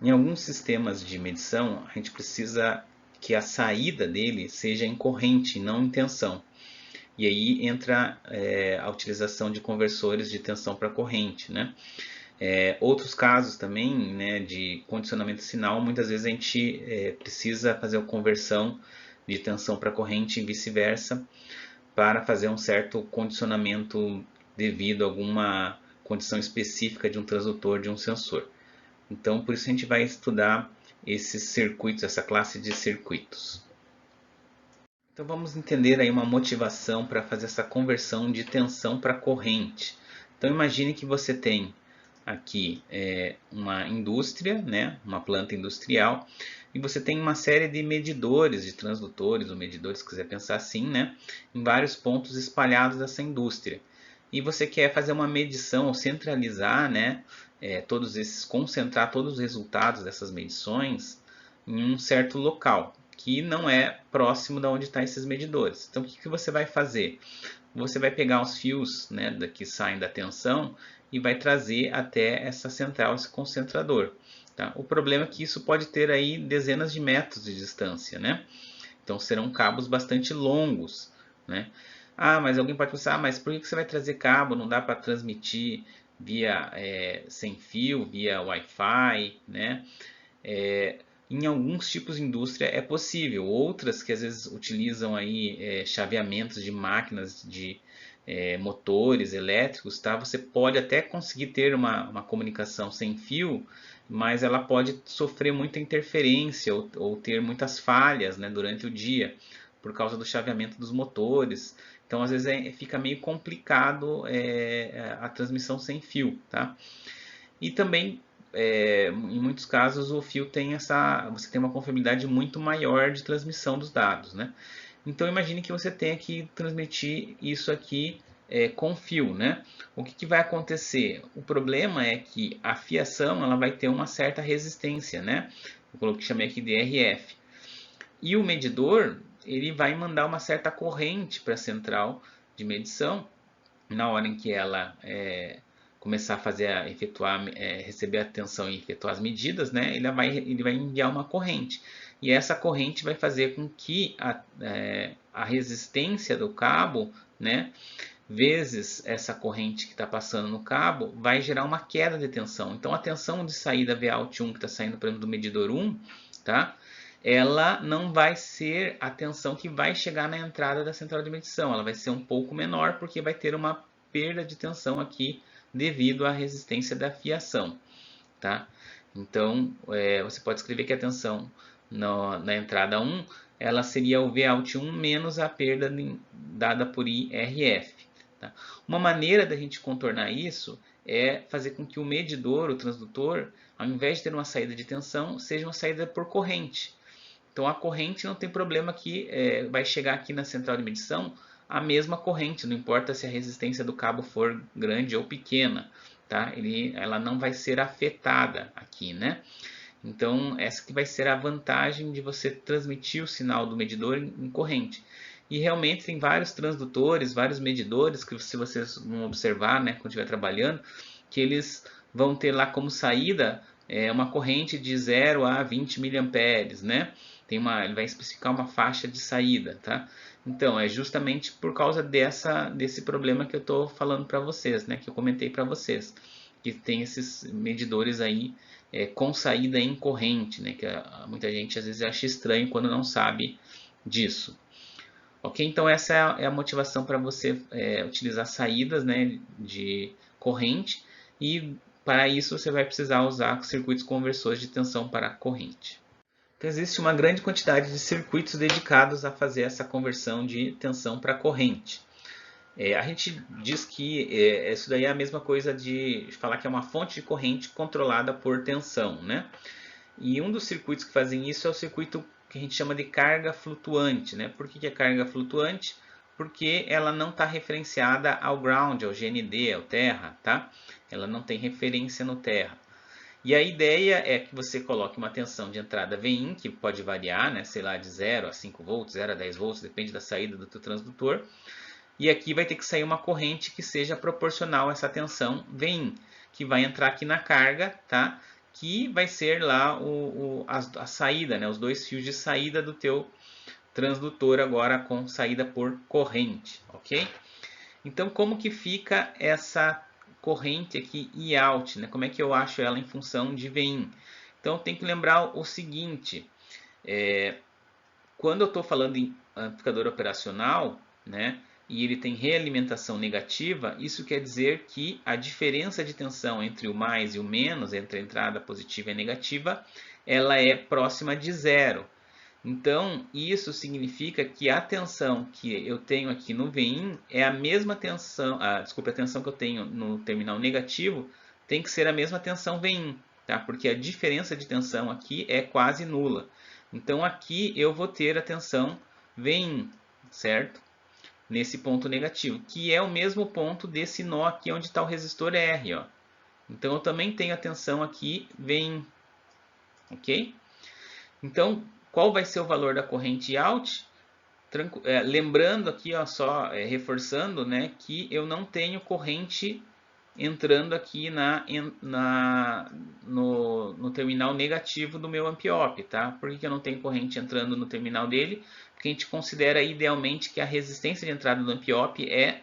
Em alguns sistemas de medição, a gente precisa que a saída dele seja em corrente, não em tensão. E aí entra a utilização de conversores de tensão para corrente, né? Outros casos também, né, de condicionamento sinal, muitas vezes a gente precisa fazer a conversão de tensão para corrente e vice-versa para fazer um certo condicionamento devido a alguma condição específica de um transdutor, de um sensor. Então, por isso a gente vai estudar esses circuitos, essa classe de circuitos. Então vamos entender aí uma motivação para fazer essa conversão de tensão para corrente. Então imagine que você tem aqui uma indústria, né, uma planta industrial, e você tem uma série de medidores, de transdutores, ou medidores, se quiser pensar assim, né, em vários pontos espalhados dessa indústria. E você quer fazer uma medição ou centralizar, né, concentrar todos os resultados dessas medições em um certo local, que não é próximo de onde estão esses medidores. Então o que você vai fazer? Você vai pegar os fios, né, que saem da tensão e vai trazer até essa central, esse concentrador. Tá? O problema é que isso pode ter aí dezenas de metros de distância, né? Então serão cabos bastante longos, né? Ah, mas alguém pode pensar, mas por que você vai trazer cabo? Não dá para transmitir via sem fio, via Wi-Fi, né? É, em alguns tipos de indústria é possível, outras que às vezes utilizam aí chaveamentos de máquinas de motores elétricos, tá? Você pode até conseguir ter uma comunicação sem fio, mas ela pode sofrer muita interferência ou ter muitas falhas, né, durante o dia por causa do chaveamento dos motores. Então às vezes fica meio complicado a transmissão sem fio, tá? E também, em muitos casos, o fio tem você tem uma confiabilidade muito maior de transmissão dos dados, né? Então imagine que você tenha que transmitir isso aqui com fio, né? O que vai acontecer? O problema é que a fiação ela vai ter uma certa resistência, né? Chamei aqui de RF. E o medidor ele vai mandar uma certa corrente para a central de medição na hora em que ela começar a fazer, receber a tensão e efetuar as medidas, né, ele vai enviar uma corrente. E essa corrente vai fazer com que a resistência do cabo, né, vezes essa corrente que está passando no cabo, vai gerar uma queda de tensão. Então a tensão de saída Vout1 que está saindo, por exemplo, do medidor 1, tá? Ela não vai ser a tensão que vai chegar na entrada da central de medição. Ela vai ser um pouco menor porque vai ter uma perda de tensão aqui devido à resistência da fiação, tá? Então você pode escrever que a tensão na entrada 1 ela seria o Vout1 menos a perda dada por IRF. Tá? Uma maneira da gente contornar isso é fazer com que o medidor, o transdutor, ao invés de ter uma saída de tensão, seja uma saída por corrente. Então a corrente não tem problema que vai chegar aqui na central de medição a mesma corrente, não importa se a resistência do cabo for grande ou pequena, tá? Ela não vai ser afetada aqui, né? Então essa que vai ser a vantagem de você transmitir o sinal do medidor em corrente. E realmente tem vários transdutores, vários medidores que se vocês vão observar, né, quando estiver trabalhando, que eles vão ter lá como saída uma corrente de 0 a 20 miliamperes, né? Ele vai especificar uma faixa de saída, tá? Então, é justamente por causa desse problema que eu estou falando para vocês, né? Que eu comentei para vocês, que tem esses medidores aí com saída em corrente, né? Que muita gente às vezes acha estranho quando não sabe disso. Ok? Então essa é a motivação para você utilizar saídas, né, de corrente e para isso você vai precisar usar circuitos conversores de tensão para corrente. Então existe uma grande quantidade de circuitos dedicados a fazer essa conversão de tensão para corrente. A gente diz que isso daí é a mesma coisa de falar que é uma fonte de corrente controlada por tensão, né? E um dos circuitos que fazem isso é o circuito que a gente chama de carga flutuante, né? Por que é carga flutuante? Porque ela não está referenciada ao ground, ao GND, ao terra, tá? Ela não tem referência no terra. E a ideia é que você coloque uma tensão de entrada Vin, que pode variar, né? Sei lá, de 0 a 5 volts, 0 a 10 volts, depende da saída do teu transdutor. E aqui vai ter que sair uma corrente que seja proporcional a essa tensão Vin, que vai entrar aqui na carga, tá? que vai ser lá a saída, né? Os dois fios de saída do teu transdutor agora com saída por corrente, ok? Então, como que fica essa corrente aqui I-out, né? Como é que eu acho ela em função de Vin? Então, tem que lembrar o seguinte, quando eu estou falando em amplificador operacional, né, e ele tem realimentação negativa, isso quer dizer que a diferença de tensão entre o mais e o menos, entre a entrada positiva e negativa, ela é próxima de zero. Então, isso significa que a tensão que eu tenho aqui no Vin é a mesma tensão, a tensão que eu tenho no terminal negativo tem que ser a mesma tensão Vin, tá? Porque a diferença de tensão aqui é quase nula. Então, aqui eu vou ter a tensão Vin, certo? Nesse ponto negativo, que é o mesmo ponto desse nó aqui onde está o resistor R, ó. Então, eu também tenho a tensão aqui Vin, ok? Então, qual vai ser o valor da corrente out? Lembrando aqui, ó, só reforçando, né, que eu não tenho corrente entrando aqui no terminal negativo do meu amp-op, tá? Por que eu não tenho corrente entrando no terminal dele? Porque a gente considera idealmente que a resistência de entrada do amp-op é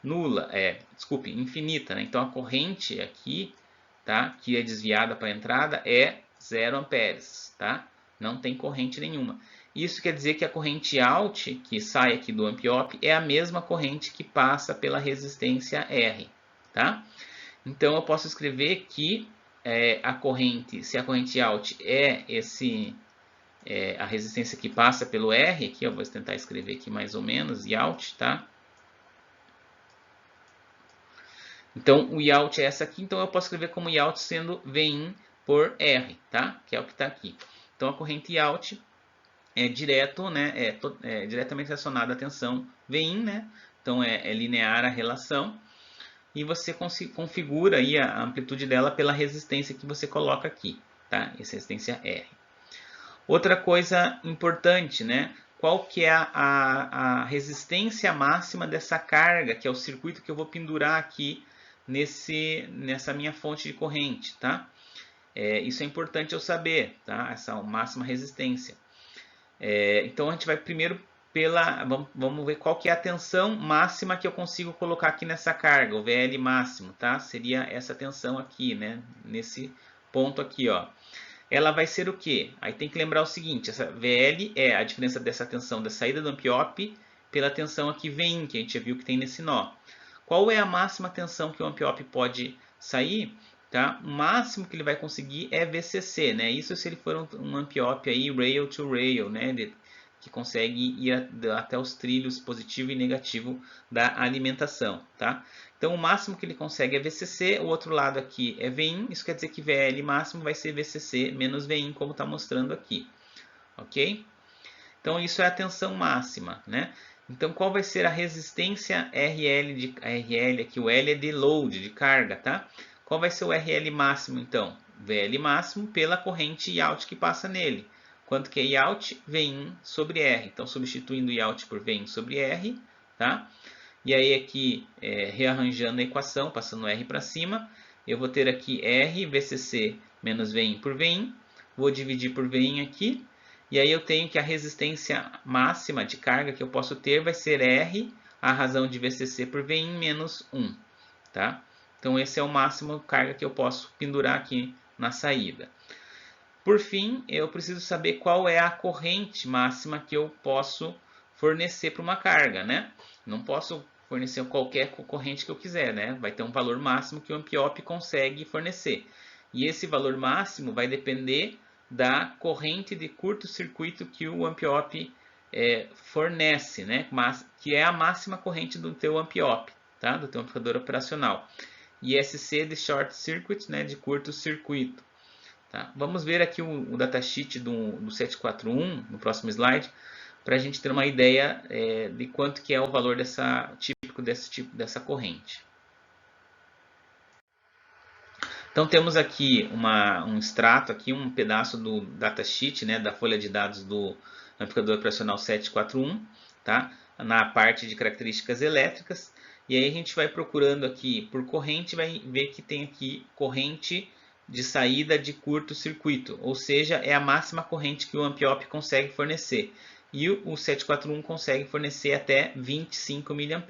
nula, infinita, né? Então a corrente aqui, tá, que é desviada para a entrada é 0 amperes, tá? Não tem corrente nenhuma. Isso quer dizer que a corrente out, que sai aqui do amp-op, é a mesma corrente que passa pela resistência R, tá? Então eu posso escrever que se a corrente out é a resistência que passa pelo R, aqui eu vou tentar escrever aqui mais ou menos, e out, tá? Então o Yout é essa aqui, então eu posso escrever como Yout sendo Vin por R, tá? Que é o que está aqui. Então a corrente Yout é direto, né? É diretamente relacionada à tensão Vin, né? Então é linear a relação. E você configura aí a amplitude dela pela resistência que você coloca aqui, tá? Essa resistência R. Outra coisa importante, né? Qual que é a resistência máxima dessa carga, que é o circuito que eu vou pendurar aqui nessa minha fonte de corrente, tá? Isso é importante eu saber, tá? Essa máxima resistência. Então a gente vai primeiro vamos ver qual que é a tensão máxima que eu consigo colocar aqui nessa carga, o VL máximo, tá? Seria essa tensão aqui, né? Nesse ponto aqui, ó. Ela vai ser o quê? Aí tem que lembrar o seguinte, essa VL é a diferença dessa tensão da saída do amp-op pela tensão aqui Vin, que a gente já viu que tem nesse nó. Qual é a máxima tensão que o amp-op pode sair? Tá? O máximo que ele vai conseguir é VCC, né? Isso se ele for um amp-op aí rail to rail, né? Que consegue ir até os trilhos positivo e negativo da alimentação, tá? Então o máximo que ele consegue é VCC, o outro lado aqui é Vin, isso quer dizer que VL máximo vai ser VCC menos Vin, como está mostrando aqui, ok? Então isso é a tensão máxima, né? Então qual vai ser a resistência RL aqui, o L é de load, de carga, tá? Qual vai ser o RL máximo então? VL máximo pela corrente Yout que passa nele. Quanto que é Yout? Vin sobre R. Então substituindo Yout por Vin sobre R, tá? E aí aqui, rearranjando a equação, passando R para cima, eu vou ter aqui R VCC menos Vin por Vin. Vou dividir por Vin aqui. E aí eu tenho que a resistência máxima de carga que eu posso ter vai ser R, a razão de VCC por Vin menos 1. Tá? Então esse é o máximo de carga que eu posso pendurar aqui na saída. Por fim, eu preciso saber qual é a corrente máxima que eu posso fornecer para uma carga, né? Não posso fornecer qualquer corrente que eu quiser, né? Vai ter um valor máximo que o amp-op consegue fornecer. E esse valor máximo vai depender da corrente de curto-circuito que o amp-op fornece, né? Que é a máxima corrente do teu amp-op, tá? Do teu amplificador operacional. E SC de short circuit, né? De curto-circuito. Tá? Vamos ver aqui o datasheet do 741 no próximo slide, para a gente ter uma ideia de quanto que é o valor típico dessa corrente. Então temos aqui um extrato, aqui, um pedaço do datasheet, né, da folha de dados do amplificador operacional 741, tá? Na parte de características elétricas. E aí a gente vai procurando aqui por corrente, vai ver que tem aqui corrente de saída de curto-circuito, ou seja, é a máxima corrente que o amp-op consegue fornecer. E o 741 consegue fornecer até 25 mA,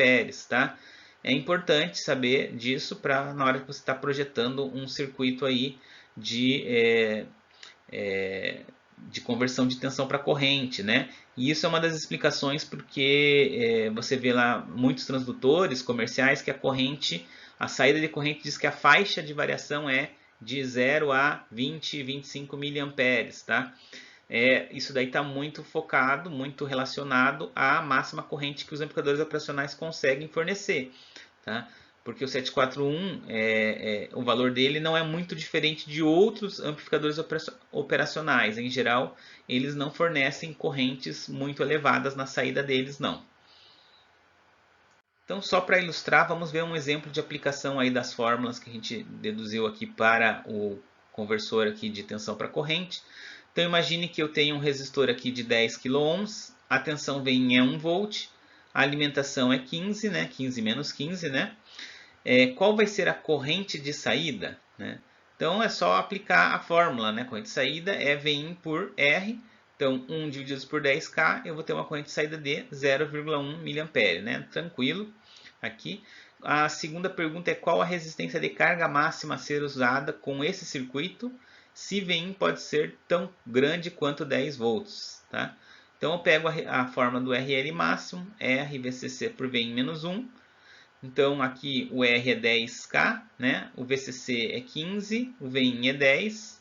tá? É importante saber disso para na hora que você está projetando um circuito aí de conversão de tensão para corrente, né? E isso é uma das explicações porque você vê lá muitos transdutores comerciais que a saída de corrente diz que a faixa de variação é de 0 a 20, 25 miliamperes, tá? Isso daí está muito focado, muito relacionado à máxima corrente que os amplificadores operacionais conseguem fornecer, tá? Porque o 741, o valor dele não é muito diferente de outros amplificadores operacionais. Em geral, eles não fornecem correntes muito elevadas na saída deles, não. Então, só para ilustrar, vamos ver um exemplo de aplicação aí das fórmulas que a gente deduziu aqui para o conversor aqui de tensão para corrente. Então, imagine que eu tenho um resistor aqui de 10 kΩ, a tensão vem em 1 volt, a alimentação é 15, né? 15 menos 15, né? Qual vai ser a corrente de saída, né? Então, é só aplicar a fórmula, né? A corrente de saída é Vin por R. Então, 1 dividido por 10K, eu vou ter uma corrente de saída de 0,1 mA, né? Tranquilo. Aqui. A segunda pergunta é qual a resistência de carga máxima a ser usada com esse circuito, se Vin pode ser tão grande quanto 10 volts, tá? Então, eu pego a fórmula do RL máximo, R VCC por Vin menos 1. Então, aqui o R é 10K, né? O VCC é 15, o Vin é 10.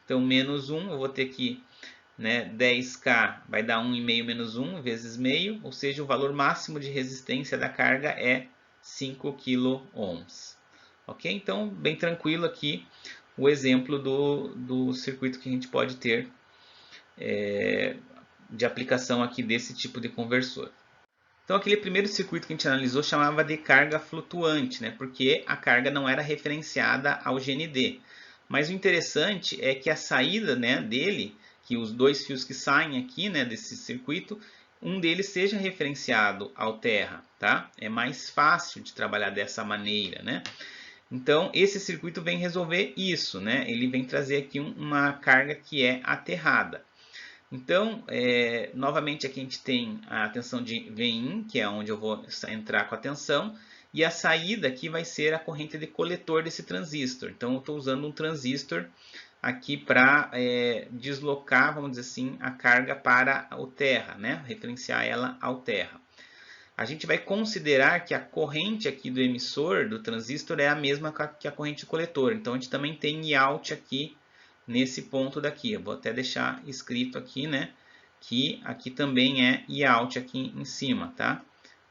Então, menos 1, eu vou ter que, né, 10K vai dar 1,5 menos 1 vezes meio, ou seja, o valor máximo de resistência da carga é 5 kΩ. Ok? Então, bem tranquilo aqui o exemplo do circuito que a gente pode ter de aplicação aqui desse tipo de conversor. Então, aquele primeiro circuito que a gente analisou chamava de carga flutuante, né? Porque a carga não era referenciada ao GND. Mas o interessante é que a saída, né, dele, que os dois fios que saem aqui, né, desse circuito, um deles seja referenciado ao terra, tá? É mais fácil de trabalhar dessa maneira, né? Então, esse circuito vem resolver isso, né? Ele vem trazer aqui uma carga que é aterrada. Então, novamente aqui a gente tem a tensão de Vin, que é onde eu vou entrar com a tensão, e a saída aqui vai ser a corrente de coletor desse transistor. Então, eu estou usando um transistor aqui para deslocar, vamos dizer assim, a carga para o terra, né? Referenciar ela ao terra. A gente vai considerar que a corrente aqui do emissor do transistor é a mesma que a corrente do coletor. Então, a gente também tem Iout aqui nesse ponto daqui. Eu vou até deixar escrito aqui, né, que aqui também é Iout aqui em cima, tá?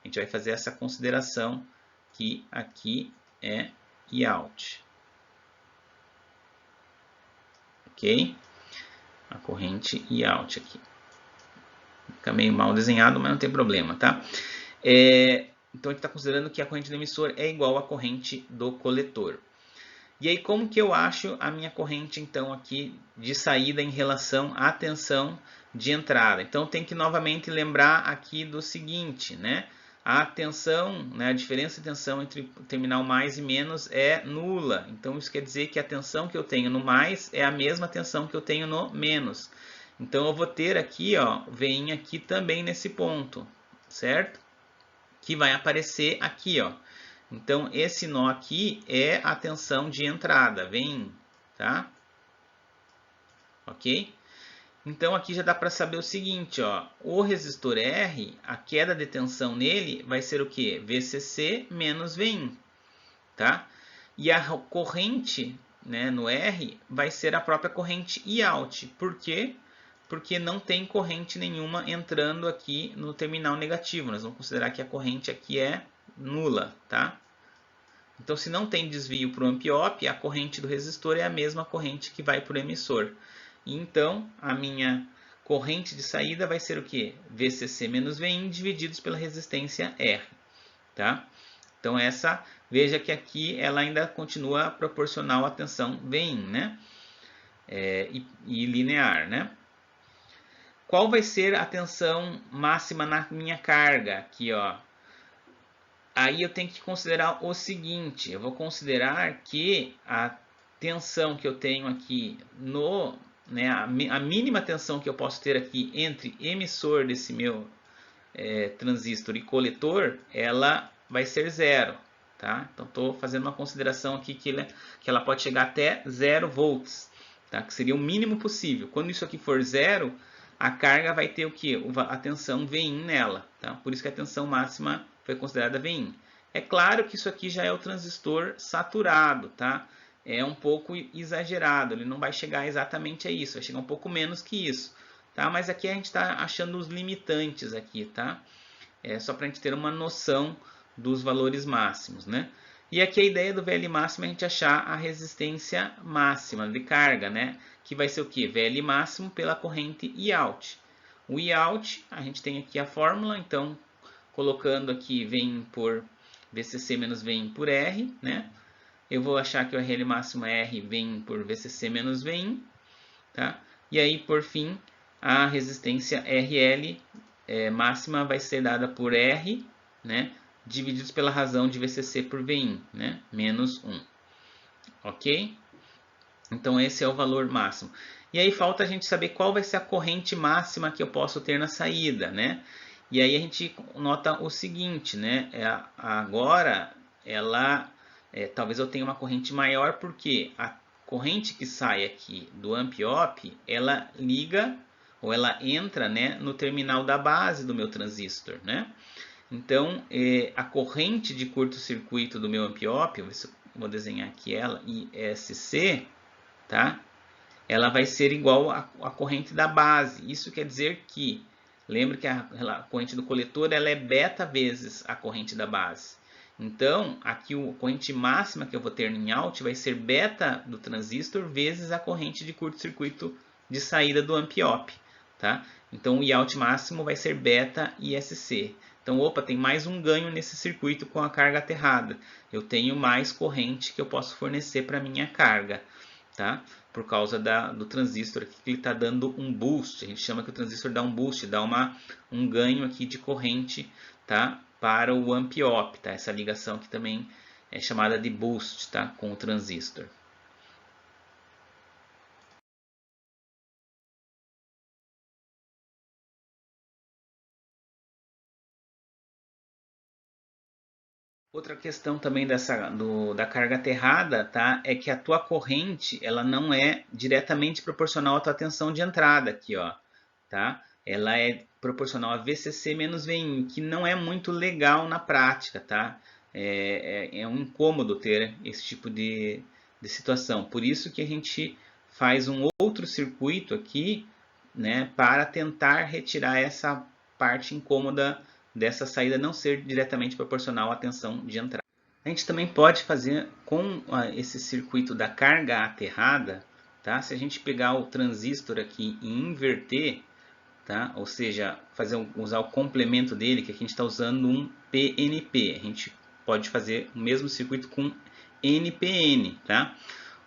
A gente vai fazer essa consideração que aqui é Iout. Ok? A corrente Iout aqui. Fica meio mal desenhado, mas não tem problema, tá? Então, a gente está considerando que a corrente do emissor é igual à corrente do coletor. E aí, como que eu acho a minha corrente, então, aqui de saída em relação à tensão de entrada? Então, tem que novamente lembrar aqui do seguinte, né? A tensão, né, a diferença de tensão entre o terminal mais e menos é nula. Então, isso quer dizer que a tensão que eu tenho no mais é a mesma tensão que eu tenho no menos. Então, eu vou ter aqui, ó, Vin aqui também nesse ponto, certo? Que vai aparecer aqui, ó. Então, esse nó aqui é a tensão de entrada, Vin, tá? Ok? Então, aqui já dá para saber o seguinte, ó. O resistor R, a queda de tensão nele vai ser o quê? VCC menos Vin, tá? E a corrente, né, no R vai ser a própria corrente Iout. Por quê? Porque não tem corrente nenhuma entrando aqui no terminal negativo. Nós vamos considerar que a corrente aqui é nula, tá? Então, se não tem desvio para o amp-op, a corrente do resistor é a mesma corrente que vai para o emissor. E então, a minha corrente de saída vai ser o quê? VCC menos Vin divididos pela resistência R, tá? Então, veja que aqui ela ainda continua proporcional à tensão Vin, né? E linear, né? Qual vai ser a tensão máxima na minha carga? Aqui, ó. Aí eu tenho que considerar o seguinte. Eu vou considerar que a tensão que eu tenho aqui no, né, a mínima tensão que eu posso ter aqui entre emissor desse meu transistor e coletor, ela vai ser zero, tá? Então estou fazendo uma consideração aqui que ela pode chegar até 0 volts, tá? Que seria o mínimo possível. Quando isso aqui for zero, a carga vai ter o que? A tensão Vin nela, tá? Por isso que a tensão máxima foi considerada Vin. É claro que isso aqui já é o transistor saturado, tá? É um pouco exagerado, ele não vai chegar exatamente a isso, vai chegar um pouco menos que isso, tá? Mas aqui a gente está achando os limitantes aqui, tá? É só para a gente ter uma noção dos valores máximos, né? E aqui a ideia do VL máximo é a gente achar a resistência máxima de carga, né? Que vai ser o que? VL máximo pela corrente Iout. O Iout, a gente tem aqui a fórmula, então colocando aqui Vin por VCC menos Vin por R, né? Eu vou achar que o RL máximo é R Vin por VCC menos Vin, tá? E aí, por fim, a resistência RL máxima vai ser dada por R, né? Divididos pela razão de VCC por Vin, né? Menos 1. Ok? Então, esse é o valor máximo. E aí, falta a gente saber qual vai ser a corrente máxima que eu posso ter na saída, né? E aí, a gente nota o seguinte, né? Agora, talvez eu tenha uma corrente maior, porque a corrente que sai aqui do amp-op, ela liga ou ela entra, né, no terminal da base do meu transistor, né? Então, a corrente de curto-circuito do meu amp-op, vou desenhar aqui ela, ISC, tá? Ela vai ser igual à corrente da base. Isso quer dizer que, lembre que a corrente do coletor ela é beta vezes a corrente da base. Então, aqui a corrente máxima que eu vou ter em out vai ser beta do transistor vezes a corrente de curto-circuito de saída do amp-op, tá? Então, o Iout máximo vai ser beta ISC. Então, opa, tem mais um ganho nesse circuito com a carga aterrada. Eu tenho mais corrente que eu posso fornecer para minha carga, tá? Por causa do transistor aqui que ele está dando um boost. A gente chama que o transistor dá um boost, dá um ganho aqui de corrente, tá? Para o amp-op, tá? Essa ligação aqui também é chamada de boost, tá? Com o transistor. Outra questão também da carga aterrada, tá? É que a tua corrente ela não é diretamente proporcional à tua tensão de entrada aqui, ó, tá? Ela é proporcional a VCC menos VIN, que não é muito legal na prática, tá? É um incômodo ter esse tipo de situação. Por isso que a gente faz um outro circuito aqui, né? Para tentar retirar essa parte incômoda dessa saída não ser diretamente proporcional à tensão de entrada. A gente também pode fazer com esse circuito da carga aterrada, tá? Se a gente pegar o transistor aqui e inverter, tá? Ou seja, usar o complemento dele, que aqui a gente está usando um PNP. A gente pode fazer o mesmo circuito com NPN, tá?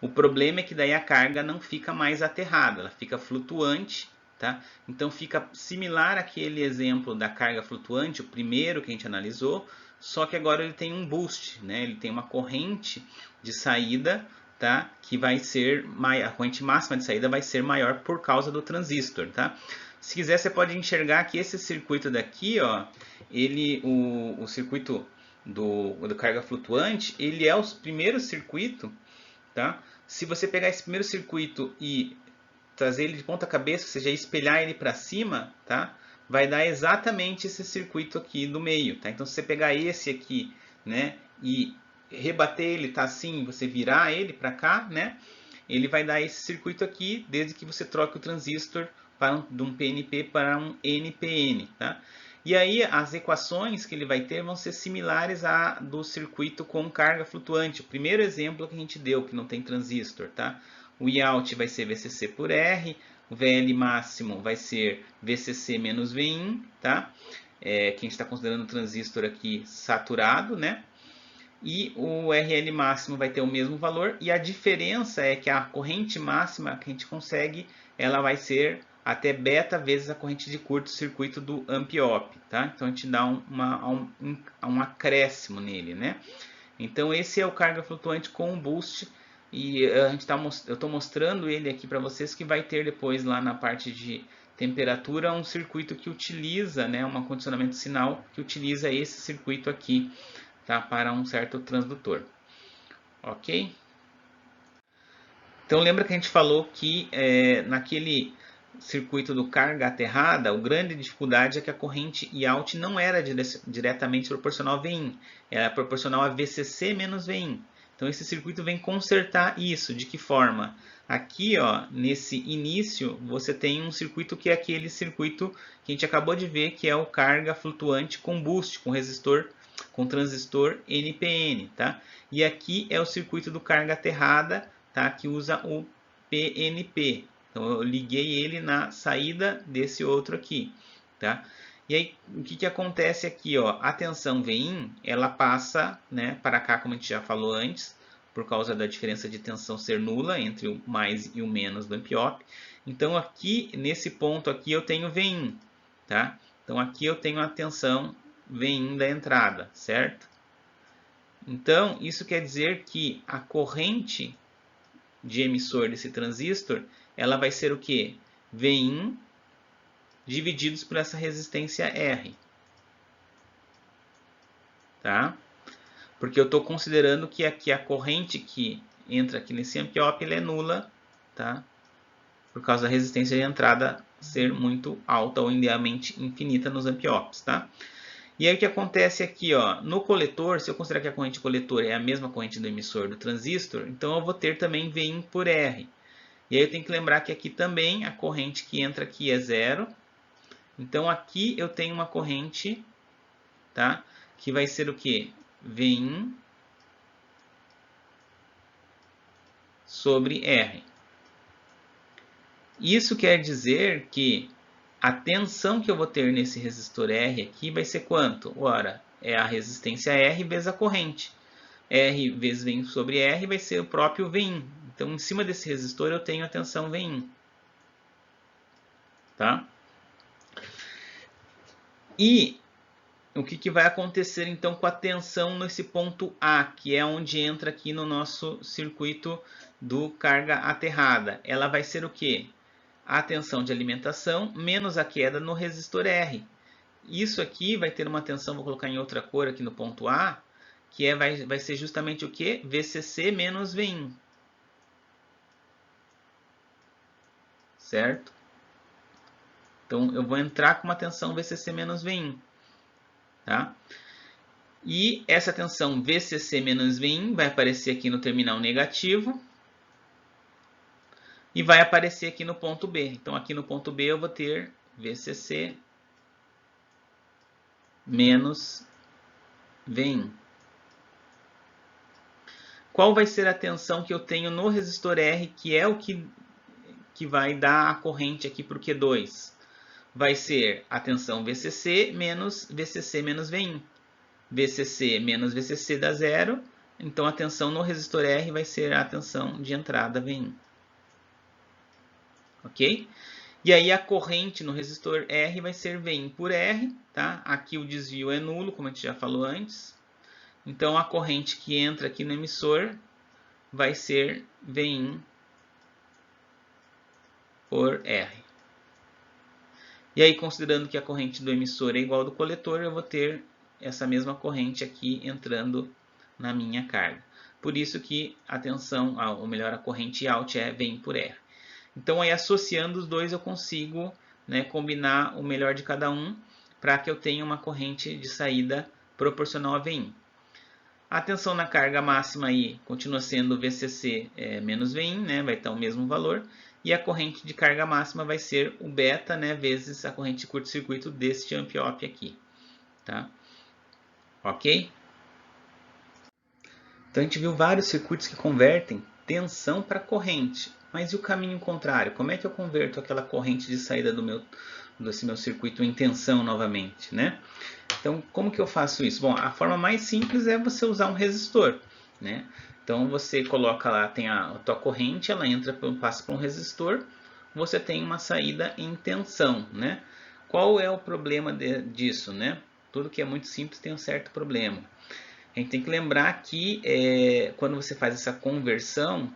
O problema é que daí a carga não fica mais aterrada, ela fica flutuante, tá? Então fica similar àquele exemplo da carga flutuante, o primeiro que a gente analisou, só que agora ele tem um boost, né? Ele tem uma corrente de saída, tá? Que vai ser a corrente máxima de saída vai ser maior por causa do transistor, tá? Se quiser, você pode enxergar que esse circuito daqui, ó, o circuito do carga flutuante, ele é o primeiro circuito, tá? Se você pegar esse primeiro circuito e trazer ele de ponta cabeça, ou seja, espelhar ele para cima, tá? Vai dar exatamente esse circuito aqui do meio, tá? Então, se você pegar esse aqui, né, e rebater ele, tá assim, você virar ele para cá, né? Ele vai dar esse circuito aqui, desde que você troque o transistor de um PNP para um NPN, tá? E aí as equações que ele vai ter vão ser similares à do circuito com carga flutuante. O primeiro exemplo que a gente deu, que não tem transistor, tá? O Iout vai ser VCC por R, o VL máximo vai ser VCC menos Vin, tá? Que a gente está considerando o transistor aqui saturado, né? E o RL máximo vai ter o mesmo valor, e a diferença é que a corrente máxima que a gente consegue, ela vai ser até beta vezes a corrente de curto-circuito do amp-op, tá? Então a gente dá um acréscimo nele, né? Então esse é o carga flutuante com boost E eu estou mostrando ele aqui para vocês, que vai ter depois lá na parte de temperatura um circuito que utiliza, né, um condicionamento sinal que utiliza esse circuito aqui, tá, para um certo transdutor. Ok? Então lembra que a gente falou que naquele circuito do carga aterrada, a grande dificuldade é que a corrente IOUT não era diretamente proporcional a Vin, era proporcional a VCC menos Vin. Então esse circuito vem consertar isso. De que forma? Aqui, ó, nesse início, você tem um circuito que é aquele circuito que a gente acabou de ver, que é o carga flutuante com boost, com resistor, com transistor NPN, tá? E aqui é o circuito do carga aterrada, tá? Que usa o PNP. Então eu liguei ele na saída desse outro aqui, tá? E aí o que acontece aqui, ó? A tensão Vin, ela passa, né, para cá, como a gente já falou antes, por causa da diferença de tensão ser nula entre o mais e o menos do amp-op. Então aqui nesse ponto aqui eu tenho Vin, tá? Então aqui eu tenho a tensão Vin da entrada, certo? Então isso quer dizer que a corrente de emissor desse transistor, ela vai ser o que? Vin divididos por essa resistência R. Tá? Porque eu estou considerando que aqui a corrente que entra aqui nesse amp-op é nula, tá? Por causa da resistência de entrada ser muito alta ou indevidamente infinita nos amp-ops, tá? E aí o que acontece aqui, ó, no coletor, se eu considerar que a corrente coletor é a mesma corrente do emissor do transistor, então eu vou ter também Vin por R. E aí eu tenho que lembrar que aqui também a corrente que entra aqui é zero. Então aqui eu tenho uma corrente, tá? Que vai ser o que? Vin sobre R. Isso quer dizer que a tensão que eu vou ter nesse resistor R aqui vai ser quanto? Ora, é a resistência R vezes a corrente. R vezes Vin sobre R vai ser o próprio Vin. Então, em cima desse resistor eu tenho a tensão Vin. Tá? E o que vai acontecer então com a tensão nesse ponto A, que é onde entra aqui no nosso circuito do carga aterrada? Ela vai ser o quê? A tensão de alimentação menos a queda no resistor R. Isso aqui vai ter uma tensão, vou colocar em outra cor aqui no ponto A, que vai ser justamente o quê? VCC menos Vin. Certo? Então eu vou entrar com uma tensão VCC menos Vin. Tá? E essa tensão VCC menos Vin vai aparecer aqui no terminal negativo e vai aparecer aqui no ponto B. Então aqui no ponto B eu vou ter VCC menos Vin. Qual vai ser a tensão que eu tenho no resistor R, que é o que vai dar a corrente aqui para o Q2? Vai ser a tensão VCC menos Vin. VCC menos VCC dá zero, então a tensão no resistor R vai ser a tensão de entrada Vin. Ok? E aí a corrente no resistor R vai ser Vin por R, tá? Aqui o desvio é nulo, como a gente já falou antes. Então a corrente que entra aqui no emissor vai ser Vin por R. E aí, considerando que a corrente do emissor é igual ao do coletor, eu vou ter essa mesma corrente aqui entrando na minha carga. Por isso que a tensão, ou melhor, a corrente out é Vin por R. Então, aí associando os dois, eu consigo, né, combinar o melhor de cada um para que eu tenha uma corrente de saída proporcional a Vin. A tensão na carga máxima aí continua sendo VCC menos Vin, né, vai estar o mesmo valor. E a corrente de carga máxima vai ser o beta, né, vezes a corrente de curto-circuito deste amp-op aqui. Tá? Ok? Então a gente viu vários circuitos que convertem tensão para corrente. Mas e o caminho contrário? Como é que eu converto aquela corrente de saída desse meu circuito em tensão novamente, né? Então, como que eu faço isso? Bom, a forma mais simples é você usar um resistor, né? Então, você coloca lá, tem a tua corrente, ela passa por um resistor, você tem uma saída em tensão, né? Qual é o problema disso, né? Tudo que é muito simples tem um certo problema. a gente tem que lembrar que quando você faz essa conversão,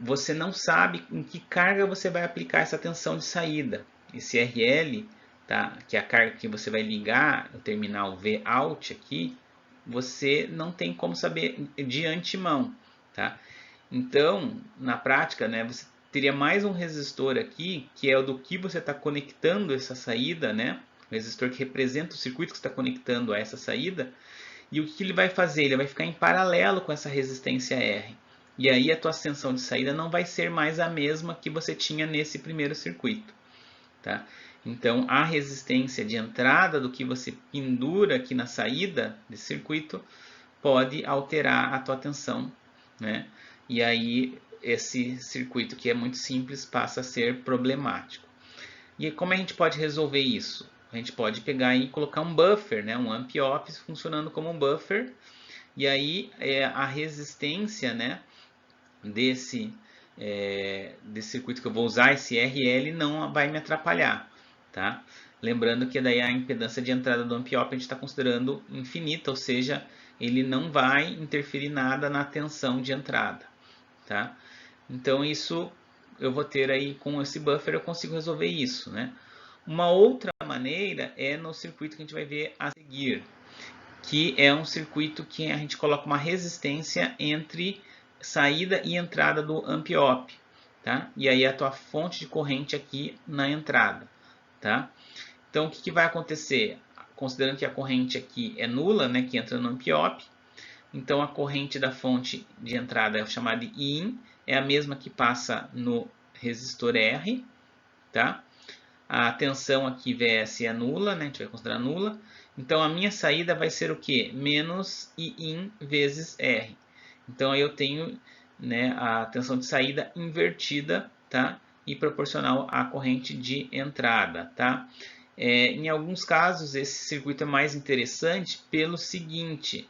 você não sabe em que carga você vai aplicar essa tensão de saída. Esse RL, tá? Que é a carga que você vai ligar o terminal Vout aqui, você não tem como saber de antemão, tá? Então, na prática, né, você teria mais um resistor aqui, que é o do que você está conectando essa saída, né? O resistor que representa o circuito que está conectando a essa saída. E o que ele vai fazer? Ele vai ficar em paralelo com essa resistência R. E aí a tua tensão de saída não vai ser mais a mesma que você tinha nesse primeiro circuito. Tá? Então, a resistência de entrada do que você pendura aqui na saída desse circuito pode alterar a tua tensão, né? E aí esse circuito que é muito simples passa a ser problemático. E como a gente pode resolver isso? A gente pode pegar e colocar um buffer, né? Um amp-op funcionando como um buffer, e aí a resistência, né, desse circuito que eu vou usar, esse RL, não vai me atrapalhar, tá? Lembrando que daí a impedância de entrada do amp-op a gente está considerando infinita, ou seja, ele não vai interferir nada na tensão de entrada, tá? Então isso eu vou ter aí com esse buffer, eu consigo resolver isso, né? Uma outra maneira é no circuito que a gente vai ver a seguir, que é um circuito que a gente coloca uma resistência entre saída e entrada do amp-op, tá? E aí a tua fonte de corrente aqui na entrada, tá? Então o que vai acontecer? Considerando que a corrente aqui é nula, né, que entra no amp-op, então a corrente da fonte de entrada é chamada de IN, é a mesma que passa no resistor R, tá? A tensão aqui Vs é nula, né? A gente vai considerar nula. Então a minha saída vai ser o quê? Menos Iin vezes R. Então aí eu tenho, né, a tensão de saída invertida, tá? E proporcional à corrente de entrada, tá? Em alguns casos esse circuito é mais interessante pelo seguinte: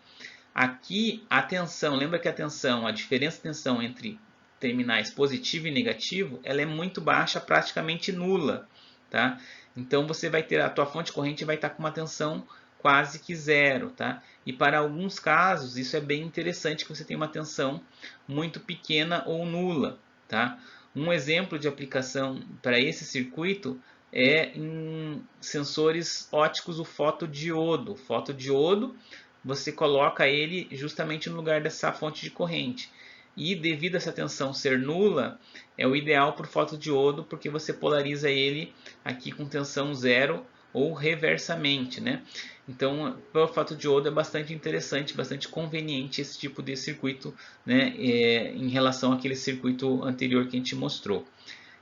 aqui a tensão, lembra que a tensão, a diferença de tensão entre terminais positivo e negativo, ela é muito baixa, praticamente nula, tá? Então você vai ter a tua fonte de corrente vai estar com uma tensão quase que zero, tá? E para alguns casos isso é bem interessante, que você tem uma tensão muito pequena ou nula, tá? Um exemplo de aplicação para esse circuito é em sensores óticos, o fotodiodo. O fotodiodo, você coloca ele justamente no lugar dessa fonte de corrente. E devido a essa tensão ser nula, é o ideal para o fotodiodo, porque você polariza ele aqui com tensão zero ou reversamente, né? Então, para o fotodiodo é bastante interessante, bastante conveniente esse tipo de circuito, né, em relação àquele circuito anterior que a gente mostrou.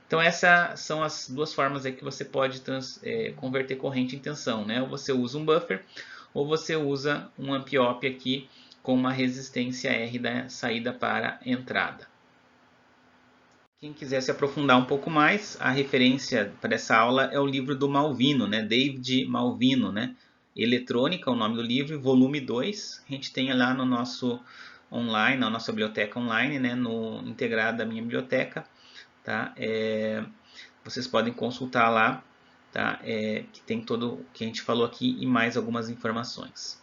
Então essas são as duas formas aí que você pode converter corrente em tensão, né? Ou você usa um buffer, ou você usa um amp-op aqui com uma resistência R da saída para a entrada. Quem quiser se aprofundar um pouco mais, a referência para essa aula é o livro do Malvino, né? David Malvino, né? Eletrônica, o nome do livro, volume 2. A gente tem lá no nosso online, na nossa biblioteca online, né? No integrado da minha biblioteca, tá? Vocês podem consultar lá, tá? Que tem todo o que a gente falou aqui e mais algumas informações.